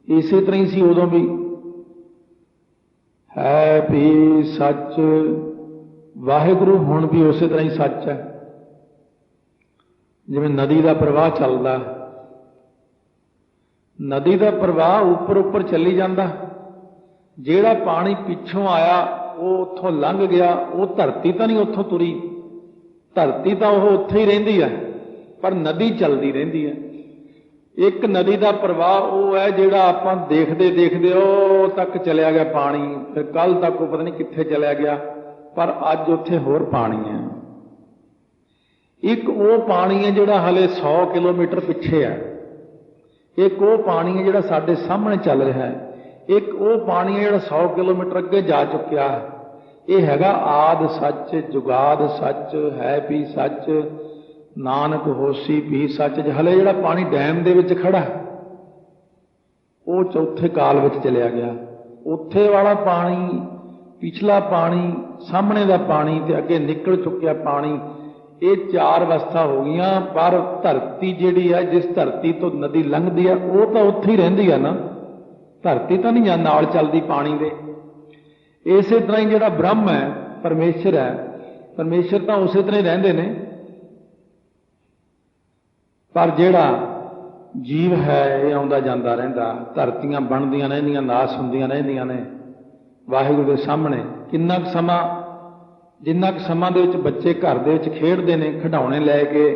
इसे तरह ही सी उदों भी है भी सच। वाहिगुरु हुण भी उस तरह ही सच है। जिवें नदी का प्रवाह चलदा, नदी का प्रवाह उपर उपर चली जाता, जिहड़ा पानी पिछों आया वो उत्थों लंघ गया, वो धरती तो नहीं उत्थों तुरी, धरती तो वह उत्थे ही रहिंदी है, पर नदी चलती रहिंदी है। एक नदी का प्रवाह वो है जिहड़ा आपां देखदे देखदे ओ तक चलिया गया पानी, फिर कल तक वो पता नहीं कित्थे चलिया गया, पर अज उत्थे होर पानी है। एक वो पानी है जिहड़ा हले 100 किलोमीटर पिछे है, एक वो पानी है जिहड़ा साडे सामने चल रहा है, एक वो पानी है जिहड़ा 100 किलोमीटर अगे जा चुकिया है। ये हैगा आद सच जुगाद सच है भी सच नानक होसी भी सच। हले जिहड़ा पानी डैम दे विच खड़ा वो चौथे काल विच चलिया गया। उत्थे वाला पानी, पिछला पानी, सामने का पानी ते अगे निकल चुकिया पानी, ये 4 अवस्था हो गई। पर धरती जिहड़ी है, जिस धरती तो नदी लंघदी है वो तो उत्थे ही रहिंदी है ना, धरती तो नहीं नाल चलदी पानी दे। इस तरह ही जिहड़ा ब्रह्म है परमेश्वर है, परमेश्वर तो उस तरह ही रहिंदे ने, पर जिहड़ा जीव है ये आउंदा जांदा रहिंदा। धरतियां बनदियां रहिंदियां, नाश हुंदियां रहिंदियां ने वाहिगुरू के सामने। किन्ना क समा, जिन्ना क समां दे विच बच्चे घर दे विच खेडदे ने, खिडौणे लै के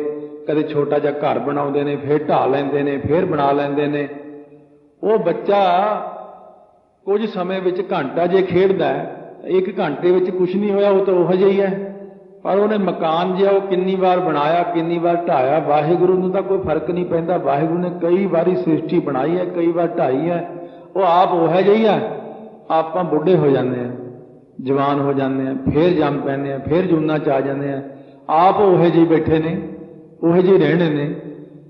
कदे छोटा जिहा घर बनाउंदे ने, फिर ढा लैंदे ने, फिर बना लैंदे ने। वो बच्चा कुछ समय विच घंटा जे खेडदा है, एक घंटे विच कुछ नहीं होया, वो तो उहो जिहा ही है। पर उन्हें मकान जिहा वो किन्नी बार बनाया, किन्नी बार ढाया, वाहिगुरू नूं तां कोई फर्क नहीं पैंदा। वाहिगुरू ने कई बारी सृष्टि बनाई है, कई बार ढाई है, वो आप उहो जिहा ही है। आपां बुढ़े हो जाते हैं, जवान हो जाते हैं, फिर जम पैंदे हैं, फिर जूना च आ जाते हैं। आप उहे जी बैठे ने, उहे जी रहने ने,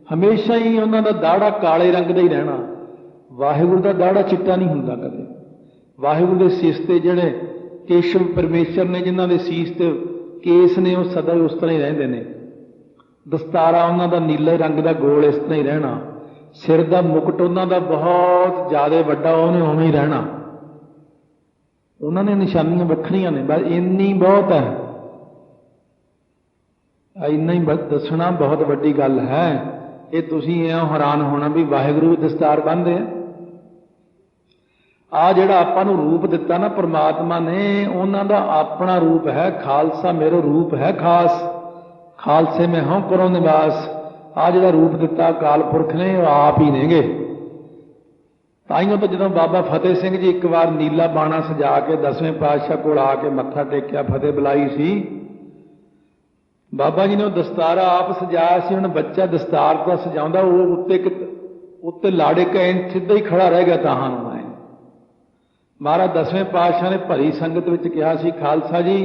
हमेशा ही उन्हों का दाड़ा काले रंग का ही रहना। वाहिगुरू का दाड़ा चिट्टा नहीं हुंदा कदे। वाहिगुरू के सीस ते जिहड़े केशव परमेश्वर ने, जिन्हां दे सीस ते केस ने, वो सदा उस तरह ही रहंदे ने। दस्तारा उन्हों का नीले रंग का गोल इस तरह ही रहना। सिर का मुकुट उन्हों का बहुत ज़्यादा वड्डा, उन्हें उवें ही रहना। उन्होंने निशानियां वखरियां ने, बस इन्नी बहुत है, इन्ना ही दसना बहुत वड्डी गल है। ये तुसीं हैरान होना भी वाहिगुरू दस्तार बन्नदे आ। आ जिहड़ा आपां नूं रूप दिता ना परमात्मा ने, उन्हां दा अपना रूप है। खालसा मेरो रूप है खास, खालसे में हों करो निवास। आ जिहड़ा रूप दिता अकाल पुरख ने, वो आप ही नेगे। ताइयों तो जो बाबा फतेह सिंह जी एक बार नीला बाणा सजा के 10वें पातशाह कोल आके मत्था टेकिया, फतेह बुलाई सी, बाबा जी ने दस्तारा आप सजाया सी। उन्हें बच्चा दस्तार तो सजाउंदा, वो उत्ते लाड़े कैन सीधा ही खड़ा रह गया। ताहां नूं आए महाराज 10वें पातशाह ने भरी संगत विच कहा सी, खालसा जी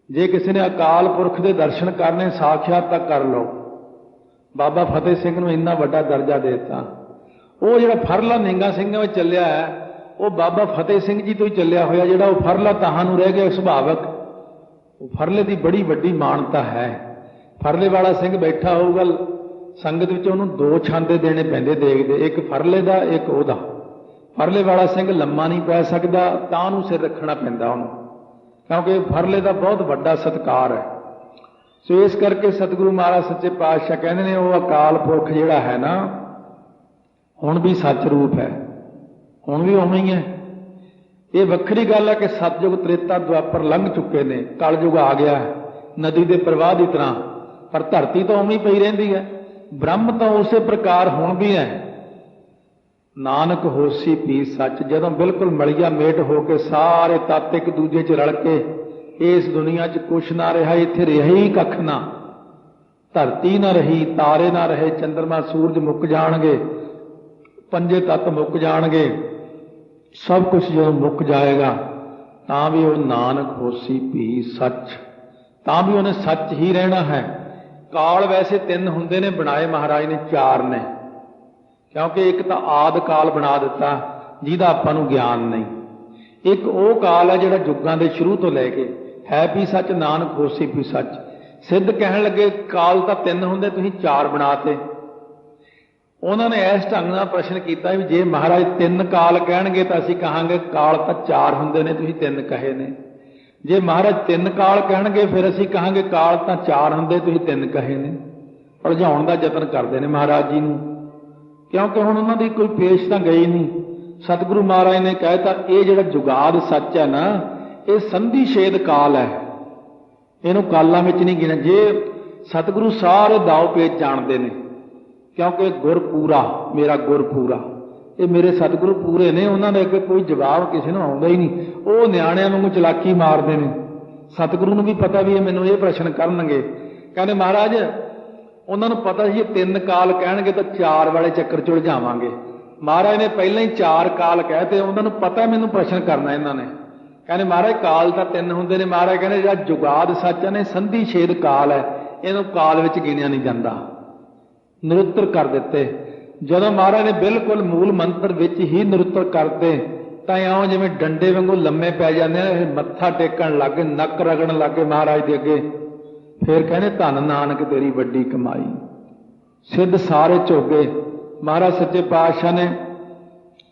जे किसी ने अकाल पुरख के दर्शन करने साक्षात तक कर लो। बाबा फतेह सिंह नूं इन्ना वड्डा दर्जा देता। वो जिहड़ा फरला निंगा ਸਿੰਘਾਂ ਵਿੱਚ ਚੱਲਿਆ है, वो बाबा फतेह सिंह जी तो ही ਚੱਲਿਆ होया। जिहड़ा वो फरला ताहां नूं रह गया सुभावक, वो फरले की बड़ी वड्डी मानता है। फरले वाला सिंह बैठा होगा संगत विच, उहनूं 2 छांदे देने पैंदे देखदे, एक फरले दा एक ओहदा। फरले वाला सिंह लम्मा नहीं पै सकदा, तां उहनूं सिर रखना पैंदा उहनूं, क्योंकि फरले का बहुत वड्डा सत्कार है। सो इस करके सतगुरु महाराज सच्चे पातशाह कहते हैं, वो अकाल पुरख जिहड़ा है ना, हुण भी सच रूप है, हुण भी उवें ही है। ਇਹ ਵੱਖਰੀ ਗੱਲ ਹੈ ਕਿ ਸਤਜੁਗ ਤ੍ਰੇਤਾ ਦੁਆਪਰ ਲੰਘ ਚੁੱਕੇ ਨੇ, ਕਲਯੁਗ ਆ ਗਿਆ ਹੈ ਨਦੀ ਦੇ ਪ੍ਰਵਾਹ ਦੀ ਤਰ੍ਹਾਂ, ਪਰ ਧਰਤੀ ਤਾਂ ਉਵੇਂ ਹੀ ਪਈ ਰਹਿੰਦੀ ਹੈ। ਬ੍ਰਹਮ ਤਾਂ ਉਸੇ ਪ੍ਰਕਾਰ ਹੁਣ ਵੀ ਹੈ। ਨਾਨਕ ਹੋਸੀ ਪੀ ਸੱਚ, ਜਦੋਂ ਬਿਲਕੁਲ ਮਲੀਆ ਮੇਟ ਹੋ ਕੇ ਸਾਰੇ ਤੱਤ ਇੱਕ ਦੂਜੇ 'ਚ ਰਲ ਕੇ ਇਸ ਦੁਨੀਆ 'ਚ ਕੁਛ ਨਾ ਰਿਹਾ, ਇੱਥੇ ਰਿਹਾ ਹੀ ਕੱਖ ਨਾ, ਧਰਤੀ ਨਾ ਰਹੀ, ਤਾਰੇ ਨਾ ਰਹੇ, ਚੰਦਰਮਾ ਸੂਰਜ ਮੁੱਕ ਜਾਣਗੇ, ਪੰਜੇ ਤੱਤ ਮੁੱਕ ਜਾਣਗੇ, ਸਭ ਕੁਝ ਜਦੋਂ ਮੁੱਕ ਜਾਏਗਾ ਤਾਂ ਵੀ ਉਹ ਨਾਨਕ ਹੋਸੀ ਭੀ ਸੱਚ, ਤਾਂ ਵੀ ਉਹਨੇ ਸੱਚ ਹੀ ਰਹਿਣਾ ਹੈ। ਕਾਲ ਵੈਸੇ ਤਿੰਨ ਹੁੰਦੇ ਨੇ, ਬਣਾਏ ਮਹਾਰਾਜ ਨੇ ਚਾਰ ਨੇ, ਕਿਉਂਕਿ ਇੱਕ ਤਾਂ ਆਦ ਕਾਲ ਬਣਾ ਦਿੱਤਾ ਜਿਹਦਾ ਆਪਾਂ ਨੂੰ ਗਿਆਨ ਨਹੀਂ, ਇੱਕ ਉਹ ਕਾਲ ਹੈ ਜਿਹੜਾ ਯੁੱਗਾਂ ਦੇ ਸ਼ੁਰੂ ਤੋਂ ਲੈ ਕੇ ਹੈ ਵੀ ਸੱਚ, ਨਾਨਕ ਹੋਸੀ ਵੀ ਸੱਚ। ਸਿੱਧ ਕਹਿਣ ਲੱਗੇ ਕਾਲ ਤਾਂ ਤਿੰਨ ਹੁੰਦੇ, ਤੁਸੀਂ ਚਾਰ ਬਣਾਤੇ। ਉਹਨਾਂ ਨੇ ਇਸ ਢੰਗ ਨਾਲ ਪ੍ਰਸ਼ਨ ਕੀਤਾ ਵੀ ਜੇ ਮਹਾਰਾਜ ਤਿੰਨ ਕਾਲ ਕਹਿਣਗੇ ਤਾਂ ਅਸੀਂ ਕਹਾਂਗੇ ਕਾਲ ਤਾਂ ਚਾਰ ਹੁੰਦੇ ਨੇ, ਤੁਸੀਂ ਤਿੰਨ ਕਹੇ ਨੇ। ਜੇ ਮਹਾਰਾਜ ਤਿੰਨ ਕਾਲ ਕਹਿਣਗੇ ਫਿਰ ਅਸੀਂ ਕਹਾਂਗੇ ਕਾਲ ਤਾਂ ਚਾਰ ਹੁੰਦੇ, ਤੁਸੀਂ ਤਿੰਨ ਕਹੇ ਨੇ। ਭੁਲਝਾਉਣ ਦਾ ਯਤਨ ਕਰਦੇ ਨੇ ਮਹਾਰਾਜ ਜੀ ਨੂੰ, ਕਿਉਂਕਿ ਹੁਣ ਉਹਨਾਂ ਦੀ ਕੋਈ ਪੇਸ਼ ਤਾਂ ਗਈ ਨਹੀਂ। ਸਤਿਗੁਰੂ ਮਹਾਰਾਜ ਨੇ ਕਹਿਤਾ ਇਹ ਜਿਹੜਾ ਜੁਗਾਦ ਸੱਚ ਹੈ ਨਾ, ਇਹ ਸੰਧੀ ਛੇਦ ਕਾਲ ਹੈ, ਇਹਨੂੰ ਕਾਲਾਂ ਵਿੱਚ ਨਹੀਂ ਗਿਣਿਆ। ਜੇ ਸਤਿਗੁਰੂ ਸਾਰੇ ਦਾਉ ਪੇਚ ਜਾਣਦੇ ਨੇ, ਕਿਉਂਕਿ ਗੁਰ ਪੂਰਾ, ਮੇਰਾ ਗੁਰ ਪੂਰਾ, ਇਹ ਮੇਰੇ ਸਤਿਗੁਰੂ ਪੂਰੇ ਨੇ, ਉਹਨਾਂ ਦੇ ਅੱਗੇ ਕੋਈ ਜਵਾਬ ਕਿਸੇ ਨੂੰ ਆਉਂਦਾ ਹੀ ਨਹੀਂ। ਉਹ ਨਿਆਣਿਆਂ ਵਾਂਗੂ ਚਲਾਕੀ ਮਾਰਦੇ ਨੇ। ਸਤਿਗੁਰੂ ਨੂੰ ਵੀ ਪਤਾ ਵੀ ਇਹ ਮੈਨੂੰ ਇਹ ਪ੍ਰਸ਼ਨ ਕਰਨਗੇ। ਕਹਿੰਦੇ ਮਹਾਰਾਜ ਉਹਨਾਂ ਨੂੰ ਪਤਾ ਸੀ ਇਹ ਤਿੰਨ ਕਾਲ ਕਹਿਣਗੇ ਤਾਂ ਚਾਰ ਵਾਲੇ ਚੱਕਰ 'ਚ ਉਲਝਾਵਾਂਗੇ। ਮਹਾਰਾਜ ਨੇ ਪਹਿਲਾਂ ਹੀ ਚਾਰ ਕਾਲ ਕਹਿ ਤੇ, ਉਹਨਾਂ ਨੂੰ ਪਤਾ ਮੈਨੂੰ ਪ੍ਰਸ਼ਨ ਕਰਨਾ ਇਹਨਾਂ ਨੇ। ਕਹਿੰਦੇ ਮਹਾਰਾਜ ਕਾਲ ਤਾਂ ਤਿੰਨ ਹੁੰਦੇ ਨੇ। ਮਹਾਰਾਜ ਕਹਿੰਦੇ ਜਿਹੜਾ ਜੁਗਾਦ ਸੱਚ ਹੈ ਨੇ, ਸੰਧੀ ਛੇਦ ਕਾਲ ਹੈ, ਇਹਨੂੰ ਕਾਲ ਵਿੱਚ ਗਿਣਿਆ ਨਹੀਂ ਜਾਂਦਾ, ਨਿਰੁੱਤਰ ਕਰ ਦਿੱਤੇ। ਜਦੋਂ ਮਹਾਰਾਜ ਨੇ ਬਿਲਕੁਲ ਮੂਲ ਮੰਤਰ ਵਿੱਚ ਹੀ ਨਿਰੁੱਤਰ ਕਰਦੇ ਤਾਂ ਇਉਂ ਜਿਵੇਂ ਡੰਡੇ ਵਾਂਗੂ ਲੰਮੇ ਪੈ ਜਾਂਦੇ ਨੇ, ਮੱਥਾ ਟੇਕਣ ਲੱਗੇ, ਨੱਕ ਰਗੜਨ ਲੱਗੇ ਮਹਾਰਾਜ ਦੇ ਅੱਗੇ। ਫਿਰ ਕਹਿੰਦੇ ਧੰਨ ਨਾਨਕ ਤੇਰੀ ਵੱਡੀ ਕਮਾਈ, ਸਿੱਧ ਸਾਰੇ ਝੋਗੇ। ਮਹਾਰਾਜ ਸੱਚੇ ਪਾਤਸ਼ਾਹ ਨੇ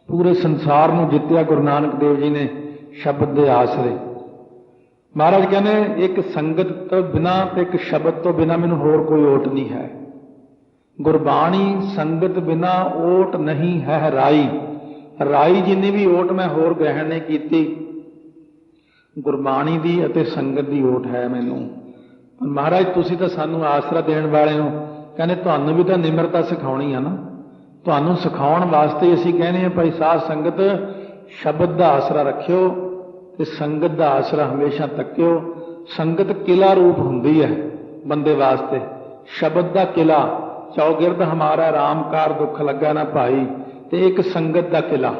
ਪੂਰੇ ਸੰਸਾਰ ਨੂੰ ਜਿੱਤਿਆ, ਗੁਰੂ ਨਾਨਕ ਦੇਵ ਜੀ ਨੇ ਸ਼ਬਦ ਦੇ ਆਸਰੇ। ਮਹਾਰਾਜ ਕਹਿੰਦੇ ਇੱਕ ਸੰਗਤ ਤੋਂ ਬਿਨਾਂ ਤੇ ਇੱਕ ਸ਼ਬਦ ਤੋਂ ਬਿਨਾਂ ਮੈਨੂੰ ਹੋਰ ਕੋਈ ਓਟ ਨਹੀਂ ਹੈ। ਗੁਰਬਾਣੀ ਸੰਗਤ ਬਿਨਾਂ ਓਟ ਨਹੀਂ ਹੈ ਰਾਈ। ਰਾਈ ਜਿੰਨੀ ਵੀ ਓਟ ਮੈਂ ਹੋਰ ਗ੍ਰਹਿਣ ਨਹੀਂ ਕੀਤੀ, ਗੁਰਬਾਣੀ ਦੀ ਅਤੇ ਸੰਗਤ ਦੀ ਓਟ ਹੈ ਮੈਨੂੰ। ਮਹਾਰਾਜ ਤੁਸੀਂ ਤਾਂ ਸਾਨੂੰ ਆਸਰਾ ਦੇਣ ਵਾਲੇ ਹੋ, ਕਹਿੰਦੇ ਤੁਹਾਨੂੰ ਵੀ ਤਾਂ ਨਿਮਰਤਾ ਸਿਖਾਉਣੀ ਆ ਨਾ, ਤੁਹਾਨੂੰ ਸਿਖਾਉਣ ਵਾਸਤੇ ਅਸੀਂ ਕਹਿੰਦੇ ਹਾਂ ਭਾਈ ਸਾਧ ਸੰਗਤ ਸ਼ਬਦ ਦਾ ਆਸਰਾ ਰੱਖਿਓ ਤੇ ਸੰਗਤ ਦਾ ਆਸਰਾ ਹਮੇਸ਼ਾ ਤੱਕਿਓ। ਸੰਗਤ ਕਿਲਾ ਰੂਪ ਹੁੰਦੀ ਹੈ ਬੰਦੇ ਵਾਸਤੇ, ਸ਼ਬਦ ਦਾ ਕਿਲਾ। ਚੌਗਿਰਦ ਹਮਾਰਾ ਰਾਮਕਾਰ ਦੁੱਖ ਲੱਗਾ ਨਾ ਭਾਈ, ਤੇ ਇੱਕ ਸੰਗਤ ਦਾ ਕਿਲਾ।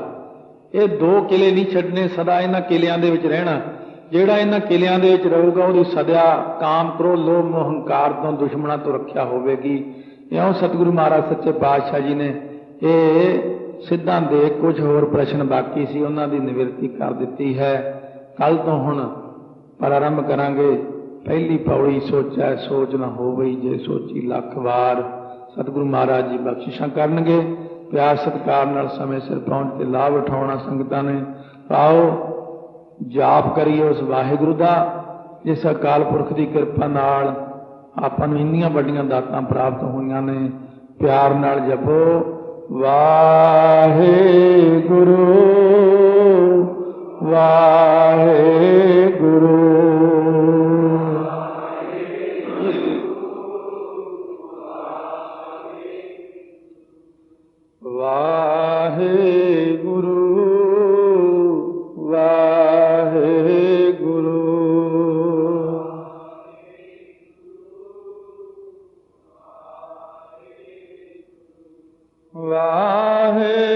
ਇਹ ਦੋ ਕਿਲੇ ਨਹੀਂ ਛੱਡਣੇ, ਸਦਾ ਇਹਨਾਂ ਕਿਲਿਆਂ ਦੇ ਵਿੱਚ ਰਹਿਣਾ। ਜਿਹੜਾ ਇਹਨਾਂ ਕਿਲਿਆਂ ਦੇ ਵਿੱਚ ਰਹੂਗਾ ਉਹਦੀ ਸਦਾ ਕਾਮ ਕ੍ਰੋਧ ਲੋਭ ਮੋਹ ਹੰਕਾਰ ਤੋਂ, ਦੁਸ਼ਮਣਾਂ ਤੋਂ ਰੱਖਿਆ ਹੋਵੇਗੀ। ਇਉਂ ਸਤਿਗੁਰੂ ਮਹਾਰਾਜ ਸੱਚੇ ਪਾਤਸ਼ਾਹ ਜੀ ਨੇ ਇਹ ਸਿੱਧਾਂ ਦੇ ਕੁਝ ਹੋਰ ਪ੍ਰਸ਼ਨ ਬਾਕੀ ਸੀ, ਉਹਨਾਂ ਦੀ ਨਿਵਰਤੀ ਕਰ ਦਿੱਤੀ ਹੈ। ਕੱਲ ਤੋਂ ਹੁਣ ਪ੍ਰਾਰੰਭ ਕਰਾਂਗੇ ਪਹਿਲੀ ਪੌੜੀ, ਸੋਚੈ ਸੋਚ ਨਾ ਹੋਵਈ ਜੇ ਸੋਚੀ ਲੱਖ ਵਾਰ। ਸਤਿਗੁਰੂ ਮਹਾਰਾਜ ਜੀ ਬਖਸ਼ਿਸ਼ਾਂ ਕਰਨਗੇ। ਪਿਆਰ ਸਤਿਕਾਰ ਨਾਲ ਸਮੇਂ ਸਿਰ ਪਹੁੰਚ ਕੇ ਲਾਭ ਉਠਾਉਣਾ ਸੰਗਤਾਂ ਨੇ। ਆਓ ਜਾਪ ਕਰੀਏ ਉਸ ਵਾਹਿਗੁਰੂ ਦਾ ਜਿਸ ਅਕਾਲ ਪੁਰਖ ਦੀ ਕਿਰਪਾ ਨਾਲ ਆਪਾਂ ਨੂੰ ਇੰਨੀਆਂ ਵੱਡੀਆਂ ਦਾਤਾਂ ਪ੍ਰਾਪਤ ਹੋਈਆਂ ਨੇ। ਪਿਆਰ ਨਾਲ ਜਪੋ ਵਾਹਿਗੁਰੂ ਵਾਹਿਗੁਰੂ ਵਾਹਿਗੁਰੂ ਵਾਹਿਗੁਰੂ ਵਾਹਿਗੁਰੂ।